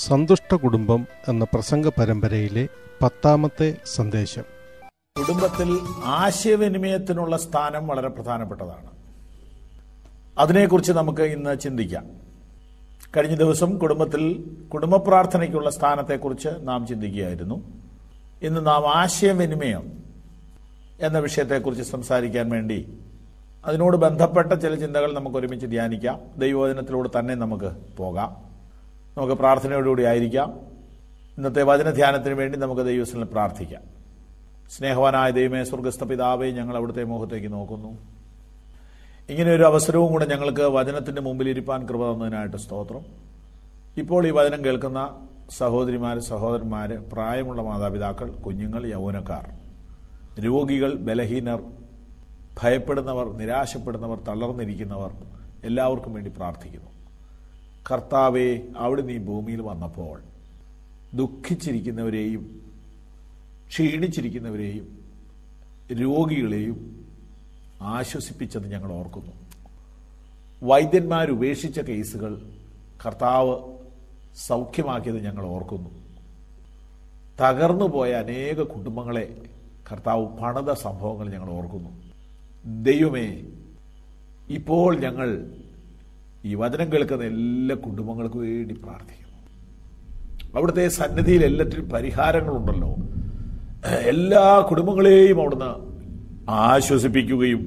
സന്തുഷ്ട കുടുംബം എന്ന പ്രസംഗ പരമ്പരയിലെ 10ാമത്തെ സന്ദേശം. കുടുംബത്തിൽ ആശയവിനിമയത്തിനുള്ള സ്ഥാനം വളരെ പ്രധാനപ്പെട്ടതാണ്. അതിനെക്കുറിച്ച് നമുക്ക് ഇന്ന് ചിന്തിക്കാം. കഴിഞ്ഞ ദിവസം കുടുംബത്തിൽ കുടുംബ പ്രാർത്ഥനയ്ക്കുള്ള സ്ഥാനത്തെക്കുറിച്ച് നാം ചിന്തിക്കുകയായിരുന്നു. ഇന്ന് നാം ആശയവിനിമയം എന്ന വിഷയത്തെക്കുറിച്ച് സംസാരിക്കാൻ വേണ്ടി അതിനോട് ബന്ധപ്പെട്ട ചില ചിന്തകൾ നമുക്ക് ഒരുമിച്ച് ധ്യാനിക്കാം. ദൈവവചനത്തിലൂടെ തന്നെ നമുക്ക് പോകാം. നമുക്ക് പ്രാർത്ഥനയോടുകൂടി ആയിരിക്കാം. ഇന്നത്തെ വചനധ്യാനത്തിന് വേണ്ടി നമുക്ക് ദൈവത്തിൽ പ്രാർത്ഥിക്കാം. സ്നേഹവാനായ ദൈവമേ, സ്വർഗസ്ഥ പിതാവേ, ഞങ്ങൾ അവിടുത്തെ മുഖത്തേക്ക് നോക്കുന്നു. ഇങ്ങനെ ഒരു അവസരവും കൂടെ ഞങ്ങൾക്ക് വചനത്തിന്റെ മുമ്പിൽ ഇരിപ്പാൻ കൃപ തന്നതിനായിട്ട് സ്തോത്രം. ഇപ്പോൾ ഈ വചനം കേൾക്കുന്ന സഹോദരിമാർ, സഹോദരന്മാർ, പ്രായമുള്ള മാതാപിതാക്കൾ, കുഞ്ഞുങ്ങൾ, യൗവനക്കാർ, രോഗികൾ, ബലഹീനർ, ഭയപ്പെടുന്നവർ, നിരാശപ്പെടുന്നവർ, തളർന്നിരിക്കുന്നവർ, എല്ലാവർക്കും വേണ്ടി പ്രാർത്ഥിക്കുന്നു. കർത്താവേ, അവിടെ നീ ഭൂമിയിൽ വന്നപ്പോൾ ദുഃഖിച്ചിരിക്കുന്നവരെയും ക്ഷീണിച്ചിരിക്കുന്നവരെയും രോഗികളെയും ആശ്വസിപ്പിച്ചത് ഞങ്ങൾ ഓർക്കുന്നു. വൈദ്യന്മാരുപേക്ഷിച്ച കേസുകൾ കർത്താവ് സൗഖ്യമാക്കിയത് ഞങ്ങൾ ഓർക്കുന്നു. തകർന്നുപോയ അനേക കുടുംബങ്ങളെ കർത്താവ് പണിത സംഭവങ്ങൾ ഞങ്ങൾ ഓർക്കുന്നു. ദൈവമേ, ഇപ്പോൾ ഞങ്ങൾ ഈ വചനം കേൾക്കുന്ന എല്ലാ കുടുംബങ്ങൾക്കും വേണ്ടി പ്രാർത്ഥിക്കുന്നു. അവിടുത്തെ സന്നിധിയിൽ എല്ലാറ്റിനും പരിഹാരങ്ങളുണ്ടല്ലോ. എല്ലാ കുടുംബങ്ങളെയും അവിടുന്ന് ആശ്വസിപ്പിക്കുകയും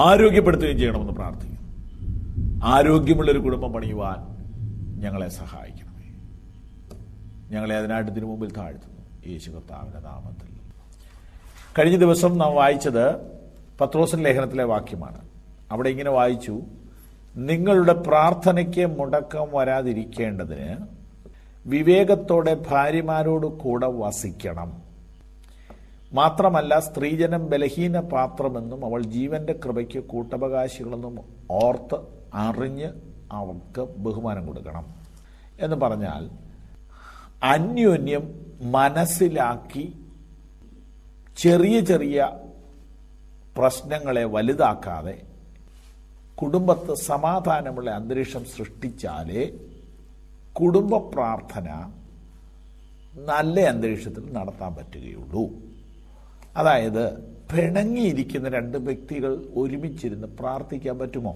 ആരോഗ്യപ്പെടുത്തുകയും ചെയ്യണമെന്ന് പ്രാർത്ഥിക്കുന്നു. ആരോഗ്യമുള്ളൊരു കുടുംബം പണിയുവാൻ ഞങ്ങളെ സഹായിക്കണമേ. ഞങ്ങളെ അതിനായിട്ട് ഇതിനു മുമ്പിൽ താഴ്ത്തുന്നു, യേശു കർത്താവിന്റെ നാമത്തിൽ. കഴിഞ്ഞ ദിവസം നാം വായിച്ചത് പത്രോസിന്റെ ലേഖനത്തിലെ വാക്യമാണ്. അവിടെ ഇങ്ങനെ വായിച്ചു: നിങ്ങളുടെ പ്രാർത്ഥനയ്ക്ക് മുടക്കം വരാതിരിക്കേണ്ടതിന് വിവേകത്തോടെ ഭാര്യമാരോട് കൂടെ വസിക്കണം. മാത്രമല്ല, സ്ത്രീജനം ബലഹീന പാത്രമെന്നും അവൾ ജീവന്റെ കൃപയ്ക്ക് കൂട്ടവകാശികളെന്നും ഓർത്ത് അറിഞ്ഞ് അവർക്ക് ബഹുമാനം കൊടുക്കണം എന്ന് പറഞ്ഞാൽ, അന്യോന്യം മനസ്സിലാക്കി ചെറിയ ചെറിയ പ്രശ്നങ്ങളെ വലുതാക്കാതെ കുടുംബത്ത് സമാധാനമുള്ള അന്തരീക്ഷം സൃഷ്ടിച്ചാലേ കുടുംബ പ്രാർത്ഥന നല്ല അന്തരീക്ഷത്തിൽ നടത്താൻ പറ്റുകയുള്ളൂ. അതായത്, പിണങ്ങിയിരിക്കുന്ന രണ്ട് വ്യക്തികൾ ഒരുമിച്ചിരുന്ന് പ്രാർത്ഥിക്കാൻ പറ്റുമോ?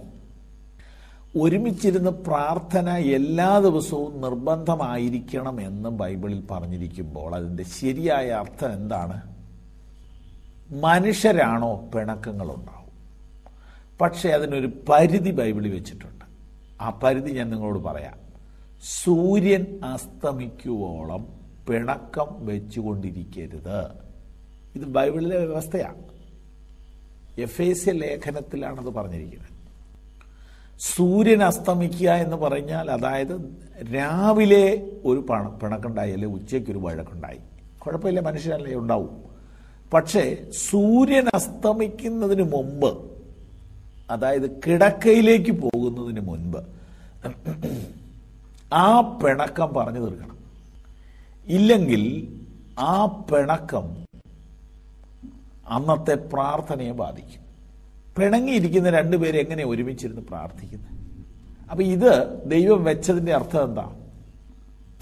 ഒരുമിച്ചിരുന്ന് പ്രാർത്ഥന എല്ലാ ദിവസവും നിർബന്ധമായിരിക്കണം എന്ന് ബൈബിളിൽ പറഞ്ഞിരിക്കുമ്പോൾ അതിൻ്റെ ശരിയായ അർത്ഥം എന്താണ്? മനുഷ്യരാണോ പിണക്കങ്ങളുണ്ടാവും. പക്ഷെ അതിനൊരു പരിധി ബൈബിളിൽ വെച്ചിട്ടുണ്ട്. ആ പരിധി ഞാൻ നിങ്ങളോട് പറയാം. സൂര്യൻ അസ്തമിക്കുവോളം പിണക്കം വെച്ചുകൊണ്ടിരിക്കരുത്. ഇത് ബൈബിളിലെ വ്യവസ്ഥയാണ്. എഫേസ്യ ലേഖനത്തിലാണത് പറഞ്ഞിരിക്കുന്നത്. സൂര്യൻ അസ്തമിക്കുക എന്ന് പറഞ്ഞാൽ, അതായത് രാവിലെ ഒരു പിണക്കുണ്ടായി, അല്ലെ ഉച്ചയ്ക്കൊരു വഴക്കുണ്ടായി, കുഴപ്പമില്ല, മനുഷ്യരല്ലേ ഉണ്ടാവും. പക്ഷേ സൂര്യൻ അസ്തമിക്കുന്നതിന് മുമ്പ്, അതായത് കിടക്കയിലേക്ക് പോകുന്നതിന് മുൻപ് ആ പിണക്കം പറഞ്ഞു തീർക്കണം. ഇല്ലെങ്കിൽ ആ പിണക്കം അന്നത്തെ പ്രാർത്ഥനയെ ബാധിക്കും. പിണങ്ങിയിരിക്കുന്ന രണ്ടുപേരെ എങ്ങനെ ഒരുമിച്ചിരുന്ന് പ്രാർത്ഥിക്കുന്നത്? അപ്പൊ ഇത് ദൈവം വെച്ചതിന്റെ അർത്ഥം എന്താ?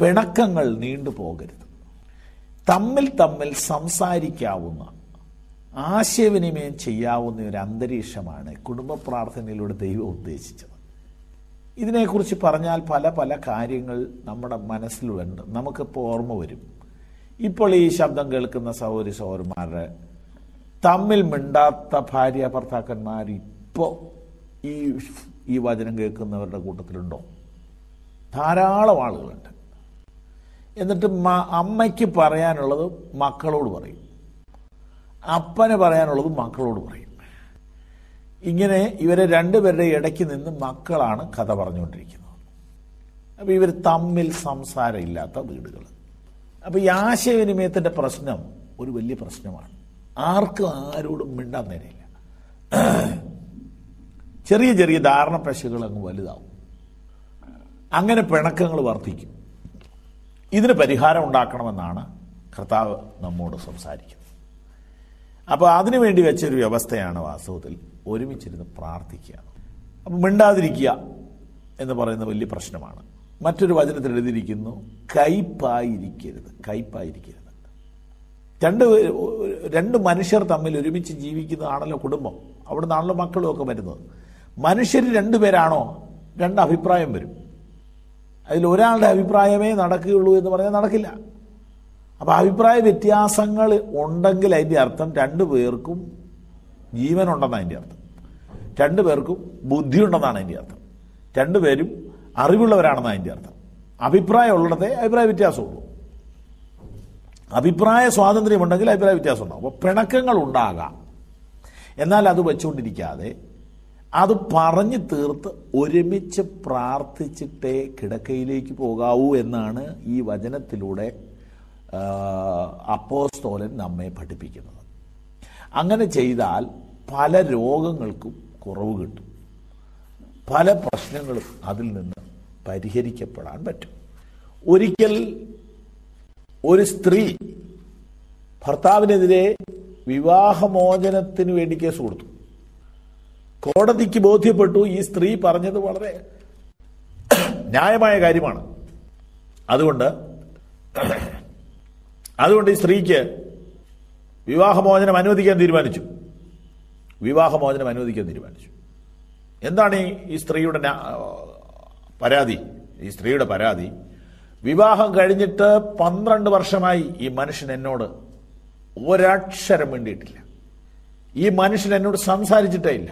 പിണക്കങ്ങൾ നീണ്ടു പോകരുത്. തമ്മിൽ തമ്മിൽ സംസാരിക്കാവുന്ന, ആശയവിനിമയം ചെയ്യാവുന്ന ഒരു അന്തരീക്ഷമാണ് കുടുംബ പ്രാർത്ഥനയിലൂടെ ദൈവം ഉദ്ദേശിച്ചത്. ഇതിനെക്കുറിച്ച് പറഞ്ഞാൽ പല പല കാര്യങ്ങൾ നമ്മുടെ മനസ്സിലുണ്ട്, നമുക്കിപ്പോൾ ഓർമ്മ വരും. ഇപ്പോൾ ഈ ശബ്ദം കേൾക്കുന്ന സഹോദരി സഹോദരന്മാരുടെ തമ്മിൽ മിണ്ടാത്ത ഭാര്യ ഭർത്താക്കന്മാർ ഇപ്പോൾ ഈ വചനം കേൾക്കുന്നവരുടെ കൂട്ടത്തിലുണ്ടോ? ധാരാളം ആളുകളുണ്ട്. എന്നിട്ട് അമ്മയ്ക്ക് പറയാനുള്ളത് മക്കളോട് പറയും, അപ്പന് പറയാനുള്ളത് മക്കളോട് പറയും. ഇങ്ങനെ ഇവരെ രണ്ടുപേരുടെ ഇടയ്ക്ക് നിന്ന് മക്കളാണ് കഥ പറഞ്ഞുകൊണ്ടിരിക്കുന്നത്. അപ്പോൾ ഇവർ തമ്മിൽ സംസാരമില്ലാത്ത വീടുകൾ. അപ്പോൾ ഈ ആശയവിനിമയത്തിന്റെ പ്രശ്നം ഒരു വലിയ പ്രശ്നമാണ്. ആർക്കും ആരോടും മിണ്ടാൻ നേരെയില്ല. ചെറിയ ചെറിയ ധാരണ പശകൾ അങ്ങ് വലുതാവും. അങ്ങനെ പിണക്കങ്ങൾ വർദ്ധിക്കും. ഇതിന് പരിഹാരം ഉണ്ടാക്കണമെന്നാണ് കർത്താവ് നമ്മോട് സംസാരിക്കുന്നത്. അപ്പോൾ അതിനുവേണ്ടി വെച്ചൊരു വ്യവസ്ഥയാണ് വാസ്തവത്തിൽ ഒരുമിച്ചിരുന്ന് പ്രാർത്ഥിക്കുക. അപ്പം മിണ്ടാതിരിക്കുക എന്ന് പറയുന്നത് വലിയ പ്രശ്നമാണ്. മറ്റൊരു വചനത്തിൽ എഴുതിയിരിക്കുന്നു, കയ്പായിരിക്കരുത്. കയ്പായിരിക്കരുത്. രണ്ട് മനുഷ്യർ തമ്മിൽ ഒരുമിച്ച് ജീവിക്കുന്നതാണല്ലോ കുടുംബം. അവിടെ നിന്നാണല്ലോ മക്കളും ഒക്കെ വരുന്നത്. മനുഷ്യർ രണ്ടുപേരാണോ, രണ്ട് അഭിപ്രായം വരും. അതിൽ ഒരാളുടെ അഭിപ്രായമേ നടക്കുകയുള്ളൂ എന്ന് പറഞ്ഞാൽ നടക്കില്ല. അപ്പം അഭിപ്രായ വ്യത്യാസങ്ങൾ ഉണ്ടെങ്കിൽ അതിൻ്റെ അർത്ഥം രണ്ടുപേർക്കും ജീവനുണ്ടെന്നാണ് അതിൻ്റെ അർത്ഥം. രണ്ടുപേർക്കും ബുദ്ധിയുണ്ടെന്നാണ് അതിൻ്റെ അർത്ഥം. രണ്ടുപേരും അറിവുള്ളവരാണെന്നാണ് അതിൻ്റെ അർത്ഥം. അഭിപ്രായം ഉള്ളിടത്തെ അഭിപ്രായ വ്യത്യാസമുള്ളൂ. അഭിപ്രായ സ്വാതന്ത്ര്യമുണ്ടെങ്കിൽ അഭിപ്രായ വ്യത്യാസം ഉണ്ടാകും. അപ്പോൾ പിണക്കങ്ങൾ ഉണ്ടാകാം. എന്നാൽ അത് വെച്ചുകൊണ്ടിരിക്കാതെ അത് പറഞ്ഞു തീർത്ത് ഒരുമിച്ച് പ്രാർത്ഥിച്ചിട്ടേ കിടക്കയിലേക്ക് പോകാവൂ എന്നാണ് ഈ വചനത്തിലൂടെ അപ്പോസ്തലൻ നമ്മെ പഠിപ്പിക്കുന്നത്. അങ്ങനെ ചെയ്താൽ പല രോഗങ്ങൾക്കും കുറവ് കിട്ടും. പല പ്രശ്നങ്ങളും അതിൽ നിന്ന് പരിഹരിക്കപ്പെടാൻ പറ്റും. ഒരിക്കൽ ഒരു സ്ത്രീ ഭർത്താവിനെതിരെ വിവാഹമോചനത്തിന് വേണ്ടി കേസ് കൊടുത്തു. കോടതിക്ക് ബോധ്യപ്പെട്ടു ഈ സ്ത്രീ പറഞ്ഞത് വളരെ ന്യായമായ കാര്യമാണ്. അതുകൊണ്ട് ഈ സ്ത്രീക്ക് വിവാഹമോചനം അനുവദിക്കാൻ തീരുമാനിച്ചു. എന്താണ് ഈ സ്ത്രീയുടെ പരാതി? ഈ സ്ത്രീയുടെ പരാതി, വിവാഹം കഴിഞ്ഞിട്ട് 12 വർഷമായി ഈ മനുഷ്യൻ എന്നോട് ഒരക്ഷരം വേണ്ടിയിട്ടില്ല. ഈ മനുഷ്യൻ എന്നോട് സംസാരിച്ചിട്ടേ ഇല്ല.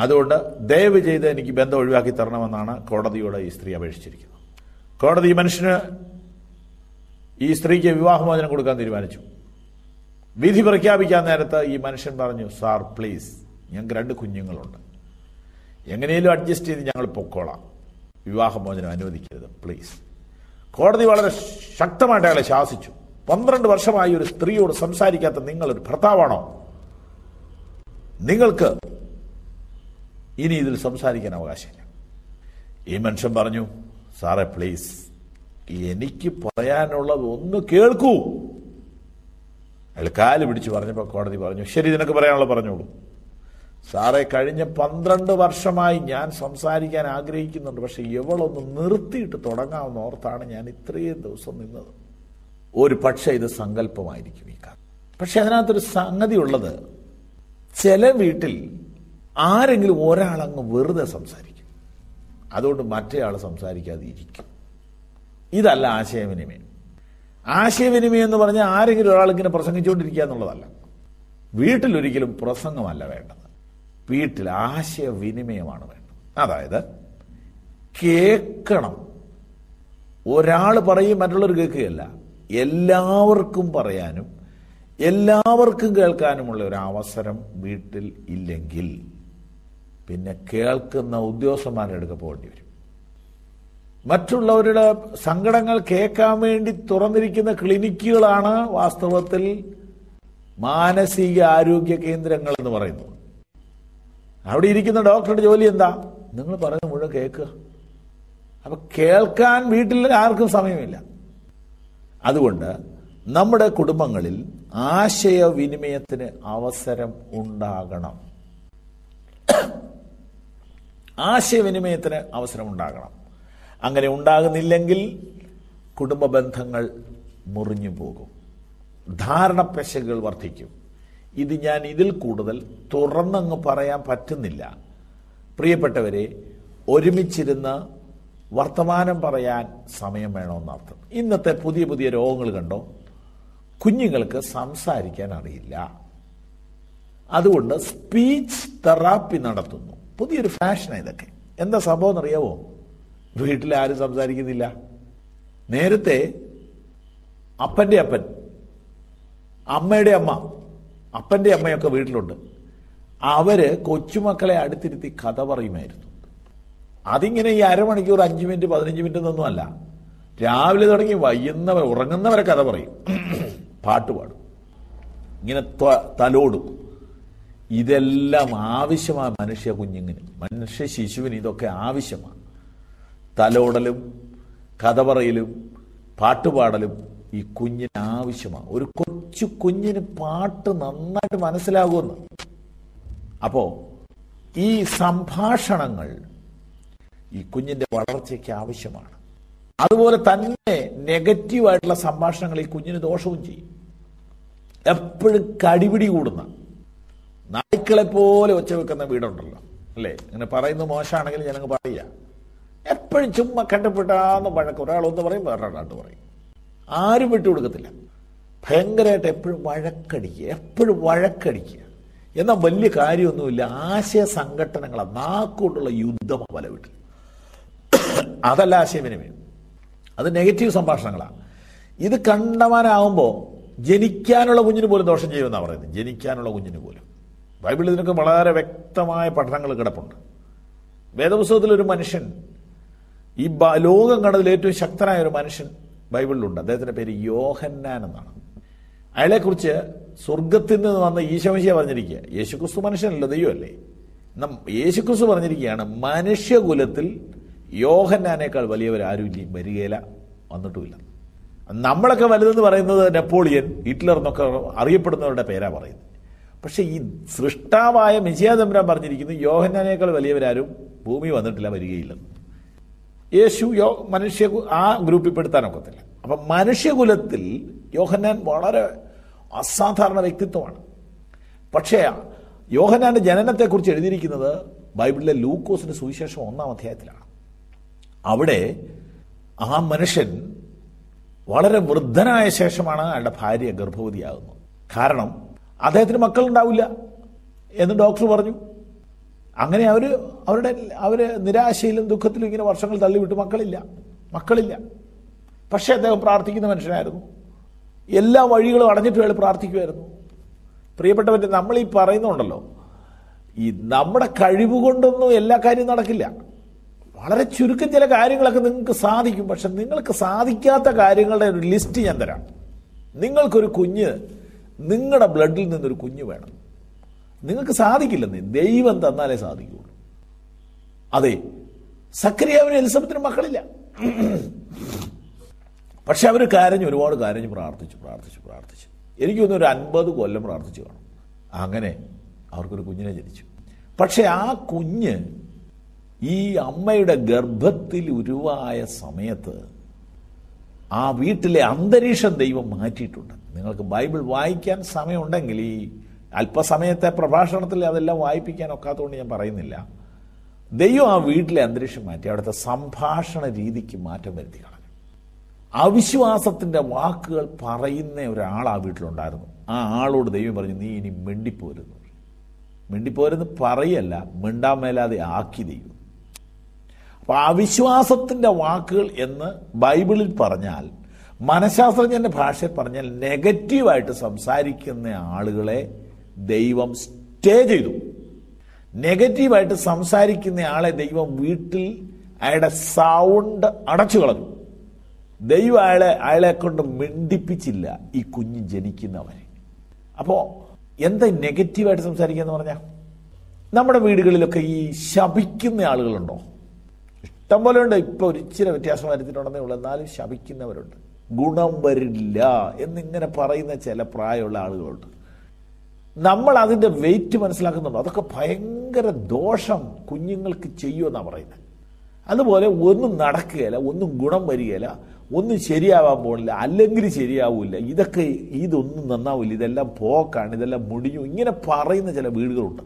അതുകൊണ്ട് ദയവ് ചെയ്ത് എനിക്ക് ബന്ധം ഒഴിവാക്കി തരണമെന്നാണ് കോടതിയോട് ഈ സ്ത്രീ അപേക്ഷിച്ചിരിക്കുന്നത്. കോടതി ഈ സ്ത്രീക്ക് വിവാഹമോചനം കൊടുക്കാൻ തീരുമാനിച്ചു. വിധി പ്രഖ്യാപിക്കാൻ നേരത്ത് ഈ മനുഷ്യൻ പറഞ്ഞു, സാർ പ്ലീസ്, ഞങ്ങൾക്ക് 2 കുഞ്ഞുങ്ങളുണ്ട്, എങ്ങനെയും അഡ്ജസ്റ്റ് ചെയ്ത് ഞങ്ങൾ പൊക്കോളാം, വിവാഹമോചനം അനുവദിക്കരുത് പ്ലീസ്. കോടതി വളരെ ശക്തമായിട്ട് അയാളെ ശാസിച്ചു. 12 വർഷമായി ഒരു സ്ത്രീയോട് സംസാരിക്കാത്ത നിങ്ങളൊരു ഭർത്താവാണോ? നിങ്ങൾക്ക് ഇനി ഇതിൽ സംസാരിക്കാൻ അവകാശമില്ല. ഈ മനുഷ്യൻ പറഞ്ഞു, സാറേ പ്ലീസ്, എനിക്ക് പറയാനുള്ളത് ഒന്ന് കേൾക്കൂ. അയാൾ കാല് പിടിച്ച് പറഞ്ഞപ്പോൾ കോടതി പറഞ്ഞു, ശരി, നിനക്ക് പറയാനുള്ളത് പറഞ്ഞോളൂ. സാറേ, കഴിഞ്ഞ 12 വർഷമായി ഞാൻ സംസാരിക്കാൻ ആഗ്രഹിക്കുന്നുണ്ട്, പക്ഷെ ഇവളൊന്ന് നിർത്തിയിട്ട് തുടങ്ങാമെന്ന് ഓർത്താണ് ഞാൻ ഇത്രയും ദിവസം നിന്നത്. ഒരു പക്ഷേ ഇത് സങ്കല്പമായിരിക്കും ഈ കാര്യം. പക്ഷെ അതിനകത്തൊരു സംഗതി ഉള്ളത്, ചില വീട്ടിൽ ആരെങ്കിലും ഒരാളങ്ങ് വെറുതെ സംസാരിക്കും, അതുകൊണ്ട് മറ്റേ ആൾ സംസാരിക്കാതെ ഇരിക്കും. ഇതല്ല ആശയവിനിമയം. ആശയവിനിമയം എന്ന് പറഞ്ഞാൽ ആരെങ്കിലും ഒരാളിങ്ങനെ പ്രസംഗിച്ചുകൊണ്ടിരിക്കുക എന്നുള്ളതല്ല. വീട്ടിലൊരിക്കലും പ്രസംഗമല്ല വേണ്ടത്, വീട്ടിൽ ആശയവിനിമയമാണ് വേണ്ടത്. അതായത് കേൾക്കണം. ഒരാൾ പറയും മറ്റുള്ളവർ കേൾക്കുകയല്ല, എല്ലാവർക്കും പറയാനും എല്ലാവർക്കും കേൾക്കാനുമുള്ള ഒരു അവസരം വീട്ടിൽ ഇല്ലെങ്കിൽ പിന്നെ കേൾക്കുന്ന ഉദ്യോഗസ്ഥന്മാരുടെ അടുക്ക പോകേണ്ടി വരും. മറ്റുള്ളവരുടെ സങ്കടങ്ങൾ കേൾക്കാൻ വേണ്ടി തുറന്നിരിക്കുന്ന ക്ലിനിക്കുകളാണ് വാസ്തവത്തിൽ മാനസിക ആരോഗ്യ കേന്ദ്രങ്ങൾ എന്ന് പറയുന്നത്. അവിടെ ഇരിക്കുന്ന ഡോക്ടറുടെ ജോലി എന്താ? നിങ്ങൾ പറയുന്നത് മുഴുവൻ കേൾക്കുക. അപ്പൊ കേൾക്കാൻ വീട്ടിൽ ആർക്കും സമയമില്ല. അതുകൊണ്ട് നമ്മുടെ കുടുംബങ്ങളിൽ ആശയവിനിമയത്തിന് അവസരം ഉണ്ടാകണം. ആശയവിനിമയത്തിന് അവസരം ഉണ്ടാകണം. അങ്ങനെ ഉണ്ടാകുന്നില്ലെങ്കിൽ കുടുംബ ബന്ധങ്ങൾ മുറിഞ്ഞു പോകും, ധാരണപ്പശകൾ വർദ്ധിക്കും. ഇത് ഞാൻ ഇതിൽ കൂടുതൽ തുറന്നങ്ങ് പറയാൻ പറ്റുന്നില്ല. പ്രിയപ്പെട്ടവരെ, ഒരുമിച്ചിരുന്ന് വർത്തമാനം പറയാൻ സമയം വേണമെന്നർത്ഥം. ഇന്നത്തെ പുതിയ പുതിയ രോഗങ്ങൾ കണ്ടോ? കുഞ്ഞുങ്ങൾക്ക് സംസാരിക്കാൻ അറിയില്ല. അതുകൊണ്ട് സ്പീച്ച് തെറാപ്പി നടത്തുന്നു. പുതിയൊരു ഫാഷനാണ് ഇതൊക്കെ. എന്താ സംഭവം എന്നറിയാവോ? വീട്ടിൽ ആരും സംസാരിക്കുന്നില്ല. നേരത്തെ അപ്പൻ്റെ അപ്പൻ, അമ്മയുടെ അമ്മ, അപ്പൻ്റെ അമ്മയൊക്കെ വീട്ടിലുണ്ട്. അവര് കൊച്ചുമക്കളെ അടുത്തിരുത്തി കഥ പറയുമായിരുന്നു. അതിങ്ങനെ ഈ അരമണിക്കൂർ 5 മിനിറ്റ് 15 മിനിറ്റ് എന്നൊന്നും അല്ല. രാവിലെ തുടങ്ങി വൈകുന്നവരെ ഉറങ്ങുന്നവരെ കഥ പറയും, പാട്ട് പാടും, ഇങ്ങനെ തലോടും. ഇതെല്ലാം ആവശ്യമാണ് മനുഷ്യ കുഞ്ഞുങ്ങിന്, മനുഷ്യ ശിശുവിന് ഇതൊക്കെ ആവശ്യമാണ്. തലോടലും കഥ പറയലും പാട്ടുപാടലും ഈ കുഞ്ഞിന് ആവശ്യമാണ്. ഒരു കൊച്ചു കുഞ്ഞിന് പാട്ട് നന്നായിട്ട് മനസ്സിലാകുമെന്ന്. അപ്പോ ഈ സംഭാഷണങ്ങൾ, ഈ കുഞ്ഞിന്റെ വളർച്ചയ്ക്ക് ആവശ്യമാണ്. അതുപോലെ തന്നെ നെഗറ്റീവായിട്ടുള്ള സംഭാഷണങ്ങൾ ഈ കുഞ്ഞിന് ദോഷവും ചെയ്യും. എപ്പോഴും കടിപിടി കൂടുന്ന, നായ്ക്കളെ പോലെ ഒച്ച വെക്കുന്ന വീടുണ്ടല്ലോ അല്ലേ? അങ്ങനെ പറയുന്നത് മോശമാണെങ്കിൽ ഞാനങ്ങ് പറയുക. എപ്പോഴും ചുമ്മാ കണ്ടപ്പെട്ടാന്ന് വഴക്ക്, ഒരാളൊന്ന് പറയും വേറൊരാളാണ്ട് പറയും, ആരും വിട്ടുകൊടുക്കത്തില്ല. ഭയങ്കരമായിട്ട് എപ്പോഴും വഴക്കടിക്കുക. എന്നാൽ വലിയ കാര്യമൊന്നുമില്ല. ആശയ സംഘടനകളാണ്, നാക്കുകൊണ്ടുള്ള യുദ്ധമാണ് പല വീട്ടിൽ. അതല്ല ആശയവിനിമയം, അത് നെഗറ്റീവ് സംഭാഷണങ്ങളാണ്. ഇത് കണ്ടമാനാകുമ്പോൾ ജനിക്കാനുള്ള കുഞ്ഞിന് പോലും ദോഷം ചെയ്യുമെന്നാണ് പറയുന്നത്. ജനിക്കാനുള്ള കുഞ്ഞിന് പോലും ബൈബിളിൽ ഇതിനൊക്കെ വളരെ വ്യക്തമായ പഠനങ്ങൾ കിടപ്പുണ്ട്. വേദപുസ്തകത്തിൽ ഒരു മനുഷ്യൻ, ഈ ലോകം കണ്ടതിൽ ഏറ്റവും ശക്തനായ ഒരു മനുഷ്യൻ ബൈബിളിലുണ്ട്. അദ്ദേഹത്തിന്റെ പേര് യോഹന്നാൻ എന്നാണ്. അയാളെക്കുറിച്ച് സ്വർഗത്തിൽ നിന്ന് വന്ന ഈശോമിശിഹ പറഞ്ഞിരിക്കുക. യേശുക്രിസ്തു മനുഷ്യനല്ല, ദൈവമല്ലേ? യേശുക്രിസ്തു പറഞ്ഞിരിക്കുകയാണ്, മനുഷ്യകുലത്തിൽ യോഹന്നാനേക്കാൾ വലിയവരാരും ഇല്ല, വരികയില്ല, വന്നിട്ടുമില്ല. നമ്മളൊക്കെ വലുതെന്ന് പറയുന്നത് നെപ്പോളിയൻ, ഹിറ്റ്ലർ എന്നൊക്കെ അറിയപ്പെടുന്നവരുടെ പേരാ പറയുന്നത്. പക്ഷെ ഈ സൃഷ്ടാവായ മിശിഹാ തമ്പുരാൻ പറഞ്ഞിരിക്കുന്നു, യോഹന്നാനേക്കാൾ വലിയവരാരും ഭൂമി വന്നിട്ടില്ല, വരികയില്ലെന്ന്. യേശു മനുഷ്യ ആ ഗ്രൂപ്പിൽ പെടുത്താനൊക്കത്തില്ല. അപ്പം മനുഷ്യകുലത്തിൽ യോഹന്നാൻ വളരെ അസാധാരണ വ്യക്തിത്വമാണ്. പക്ഷേ യോഹന്നാന്റെ ജനനത്തെക്കുറിച്ച് എഴുതിയിരിക്കുന്നത് ബൈബിളിലെ ലൂക്കോസിന്റെ സുവിശേഷം 1-ാം അധ്യായത്തിലാണ്. അവിടെ ആ മനുഷ്യൻ വളരെ വൃദ്ധനായ ശേഷമാണ് അയാളുടെ ഭാര്യ ഗർഭവതിയാകുന്നത്. കാരണം അദ്ദേഹത്തിന് മക്കളുണ്ടാവില്ല എന്ന് ഡോക്ടർ പറഞ്ഞു. അങ്ങനെ അവര് നിരാശയിലും ദുഃഖത്തിലും ഇങ്ങനെ വർഷങ്ങൾ തള്ളിവിട്ട് മക്കളില്ല. പക്ഷെ അദ്ദേഹം പ്രാർത്ഥിക്കുന്ന മനുഷ്യനായിരുന്നു. എല്ലാ വഴികളും അടഞ്ഞിട്ട് അയാൾ പ്രാർത്ഥിക്കുമായിരുന്നു. പ്രിയപ്പെട്ടവരെ, നമ്മൾ ഈ പറയുന്നുണ്ടല്ലോ, ഈ നമ്മുടെ കഴിവ് കൊണ്ടൊന്നും എല്ലാ കാര്യവും നടക്കില്ല. വളരെ ചുരുക്കം ചില കാര്യങ്ങളൊക്കെ നിങ്ങൾക്ക് സാധിക്കും. പക്ഷെ നിങ്ങൾക്ക് സാധിക്കാത്ത കാര്യങ്ങളുടെ ഒരു ലിസ്റ്റ് ഞാൻ തരാം. നിങ്ങൾക്കൊരു കുഞ്ഞ്, നിങ്ങളുടെ ബ്ലഡിൽ നിന്നൊരു കുഞ്ഞ് വേണം. നിങ്ങൾക്ക് സാധിക്കില്ലെന്ന്, ദൈവം തന്നാലേ സാധിക്കുള്ളൂ. അതെ, സക്കറിയാവിനും എലിസബത്തിനും മക്കളില്ല. പക്ഷെ അവർ ഒരുപാട് കരഞ്ഞ് പ്രാർത്ഥിച്ചു. എനിക്ക് തോന്നുന്നു ഒരു 50 കൊല്ലം പ്രാർത്ഥിച്ചു കാണും. അങ്ങനെ അവർക്കൊരു കുഞ്ഞിനെ ജനിച്ചു. പക്ഷെ ആ കുഞ്ഞ് ഈ അമ്മയുടെ ഗർഭത്തിൽ ഉരുവായ സമയത്ത് ആ വീട്ടിലെ അന്തരീക്ഷം ദൈവം മാറ്റിയിട്ടുണ്ട്. നിങ്ങൾക്ക് ബൈബിൾ വായിക്കാൻ സമയമുണ്ടെങ്കിൽ, ഈ അല്പസമയത്തെ പ്രഭാഷണത്തിൽ അതെല്ലാം വായിപ്പിക്കാൻ ഒക്കാത്തതുകൊണ്ട് ഞാൻ പറയുന്നില്ല. ദൈവം ആ വീട്ടിലെ അന്തരീക്ഷം മാറ്റി, അവിടുത്തെ സംഭാഷണ രീതിക്ക് മാറ്റം വരുത്തി കളഞ്ഞു. അവിശ്വാസത്തിന്റെ വാക്കുകൾ പറയുന്ന ഒരാൾ ആ വീട്ടിലുണ്ടായിരുന്നു. ആ ആളോട് ദൈവം പറഞ്ഞു, നീ ഇനി മിണ്ടിപ്പോരെന്ന് പറയല്ല, മിണ്ടാൻ മേലാതെ ആക്കി ദൈവം. അപ്പൊ അവിശ്വാസത്തിന്റെ വാക്കുകൾ എന്ന് ബൈബിളിൽ പറഞ്ഞാൽ, മനഃശാസ്ത്രജ്ഞന്റെ ഭാഷയിൽ പറഞ്ഞാൽ, നെഗറ്റീവായിട്ട് സംസാരിക്കുന്ന ആളുകളെ ദൈവം സ്റ്റേ ചെയ്തു. നെഗറ്റീവായിട്ട് സംസാരിക്കുന്ന ആളെ ദൈവം വീട്ടിൽ അയാളുടെ സൗണ്ട് അടച്ചു കളഞ്ഞു. ദൈവം അയാളെ കൊണ്ട് മിണ്ടിപ്പിച്ചില്ല ഈ കുഞ്ഞ് ജനിക്കുന്നവരെ. അപ്പോ എന്താ നെഗറ്റീവായിട്ട് സംസാരിക്കുക എന്ന് പറഞ്ഞാൽ, നമ്മുടെ വീടുകളിലൊക്കെ ഈ ശപിക്കുന്ന ആളുകളുണ്ടോ? ഇഷ്ടംപോലെ ഉണ്ട്. ഇപ്പൊ ഒരു ഇച്ചിരി വ്യത്യാസം വരുത്തിയിട്ടുണ്ടെന്നേ ഉള്ളൂ, എന്നാലും ശപിക്കുന്നവരുണ്ട്. ഗുണം വരില്ല എന്നിങ്ങനെ പറയുന്ന ചില പ്രായമുള്ള ആളുകളുണ്ട്. നമ്മൾ അതിന്റെ വെയിറ്റ് മനസ്സിലാക്കുന്നുണ്ടോ? അതൊക്കെ ഭയങ്കര ദോഷം കുഞ്ഞുങ്ങൾക്ക് ചെയ്യുമെന്നാണ് പറയുന്നത്. അതുപോലെ ഒന്നും നടക്കുകയില്ല, ഒന്നും ഗുണം വരികയില്ല, ഒന്നും ശരിയാവാൻ പോണില്ല, അല്ലെങ്കിൽ ശരിയാവില്ല, ഇതൊന്നും നന്നാവില്ല, ഇതെല്ലാം പോക്കാണ്, ഇതെല്ലാം മുടിഞ്ഞു, ഇങ്ങനെ പറയുന്ന ചില വീടുകളുണ്ട്.